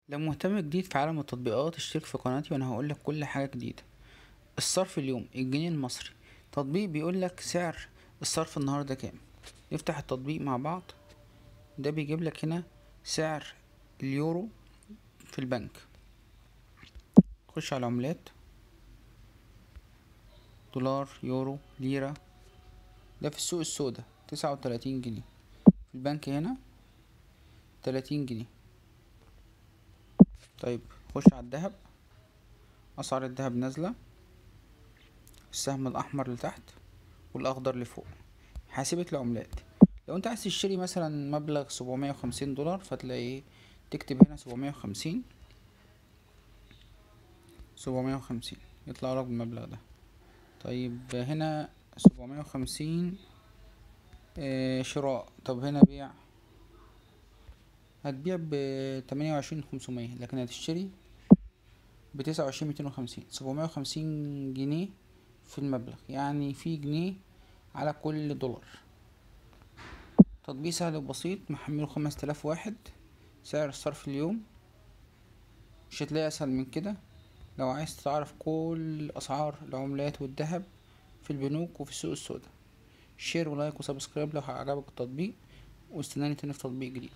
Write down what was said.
لو مهتم جديد في عالم التطبيقات اشترك في قناتي وانا هقولك كل حاجة جديدة. الصرف اليوم الجنيه المصري، تطبيق بيقولك سعر الصرف النهاردة كام. نفتح التطبيق مع بعض. ده بيجيبلك هنا سعر اليورو في البنك. خش على العملات، دولار، يورو، ليرة. ده في السوق السودا 39 جنيه، في البنك هنا 30 جنيه. طيب خش على الدهب، اسعار الدهب نازلة، السهم الاحمر لتحت والاخضر لفوق. حاسبة العملات، لو انت عايز تشتري مثلا مبلغ 750 دولار فتلاقي تكتب هنا 750 يطلع لك بالمبلغ ده. طيب هنا 750 شراء. طب هنا بيع، هتبيع ب28,500 لكن هتشتري ب29,250. 750 جنيه في المبلغ، يعني في جنيه على كل دولار. تطبيق سهل وبسيط، محمله 5000 واحد. سعر الصرف اليوم، مش هتلاقي اسهل من كده. لو عايز تعرف كل اسعار العملات والذهب في البنوك وفي السوق السوداء. شير ولايك وسبسكرايب لو عجبك التطبيق، واستناني تاني في تطبيق جديد.